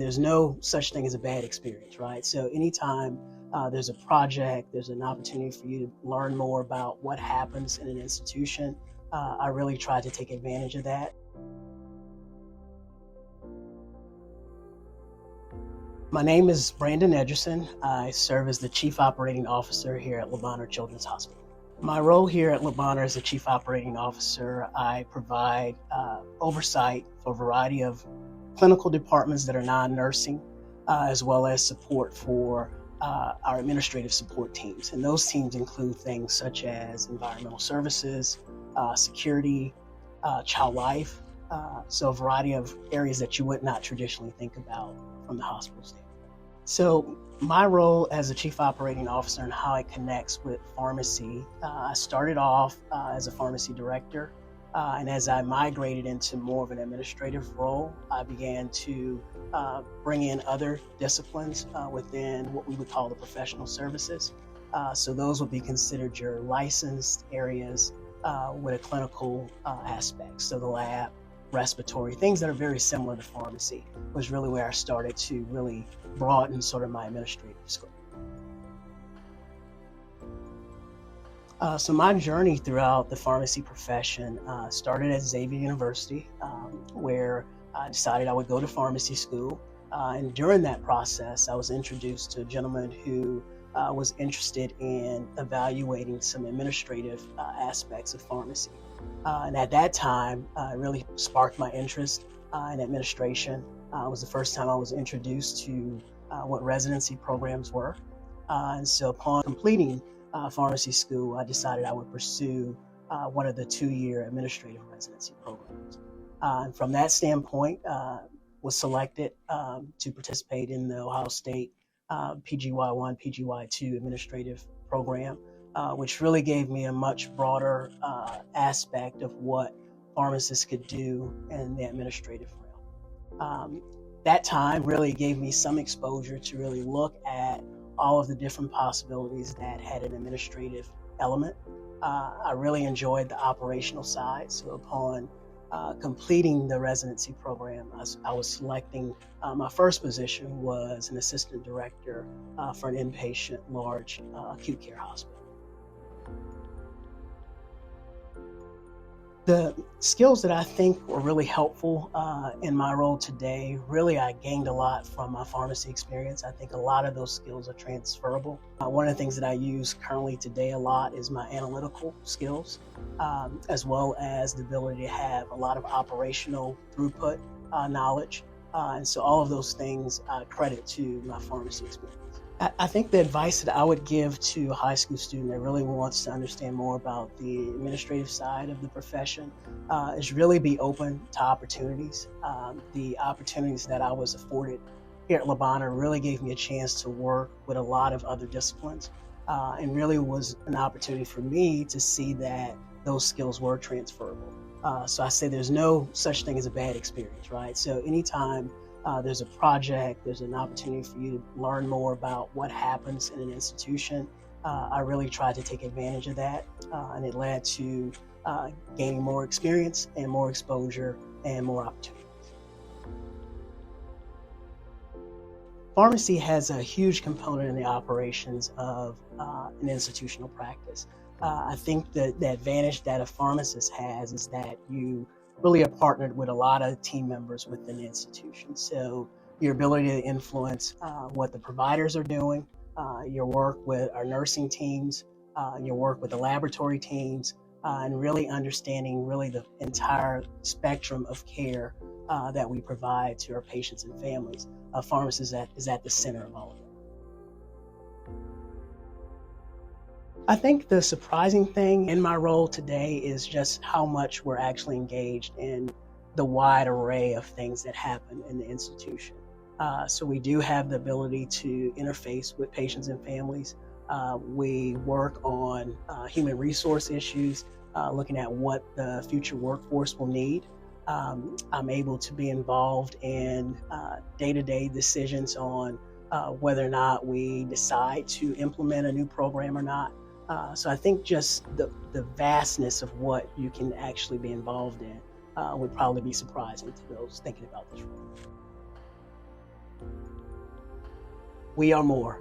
There's no such thing as a bad experience, right? So anytime there's a project, there's an opportunity for you to learn more about what happens in an institution, I really try to take advantage of that. My name is Brandon Edgerson. I serve as the Chief Operating Officer here at LeBonheur Children's Hospital. My role here at LeBonheur as the Chief Operating Officer, I provide oversight for a variety of clinical departments that are non-nursing, as well as support for our administrative support teams. And those teams include things such as environmental services, security, child life, so a variety of areas that you would not traditionally think about from the hospital standpoint. So my role as a Chief Operating Officer and how it connects with pharmacy, I started off as a pharmacy director, and as I migrated into more of an administrative role, I began to bring in other disciplines within what we would call the professional services. So those would be considered your licensed areas with a clinical aspect. So the lab, respiratory, things that are very similar to pharmacy was really where I started to really broaden sort of my administrative scope. So my journey throughout the pharmacy profession started at Xavier University, where I decided I would go to pharmacy school. And during that process, I was introduced to a gentleman who was interested in evaluating some administrative aspects of pharmacy. And at that time, it really sparked my interest in administration. It was the first time I was introduced to what residency programs were. And so upon completing pharmacy school, I decided I would pursue one of the 2-year administrative residency programs. And from that standpoint, was selected to participate in the Ohio State PGY1, PGY2 administrative program, which really gave me a much broader aspect of what pharmacists could do in the administrative realm. That time really gave me some exposure to really look at all of the different possibilities that had an administrative element. I really enjoyed the operational side. So upon completing the residency program, I was selecting, my first position was an assistant director for an inpatient large acute care hospital. The skills that I think were really helpful in my role today, really I gained a lot from my pharmacy experience. I think a lot of those skills are transferable. One of the things that I use currently today a lot is my analytical skills, as well as the ability to have a lot of operational throughput knowledge. And so all of those things I credit to my pharmacy experience. I think the advice that I would give to a high school student that really wants to understand more about the administrative side of the profession is really be open to opportunities. The opportunities that I was afforded here at LeBonheur really gave me a chance to work with a lot of other disciplines, and really was an opportunity for me to see that those skills were transferable. So I say there's no such thing as a bad experience, right? So anytime there's a project, there's an opportunity for you to learn more about what happens in an institution, I really tried to take advantage of that, and it led to gaining more experience and more exposure and more opportunities. Pharmacy has a huge component in the operations of an institutional practice. I think that the advantage that a pharmacist has is that you really are partnered with a lot of team members within the institution. So your ability to influence what the providers are doing, your work with our nursing teams, your work with the laboratory teams, and really understanding really the entire spectrum of care that we provide to our patients and families. A pharmacist is at the center of all of it. I think the surprising thing in my role today is just how much we're actually engaged in the wide array of things that happen in the institution. So we do have the ability to interface with patients and families. We work on human resource issues, looking at what the future workforce will need. I'm able to be involved in day-to-day decisions on whether or not we decide to implement a new program or not. So I think just the vastness of what you can actually be involved in would probably be surprising to those thinking about this role. We are more.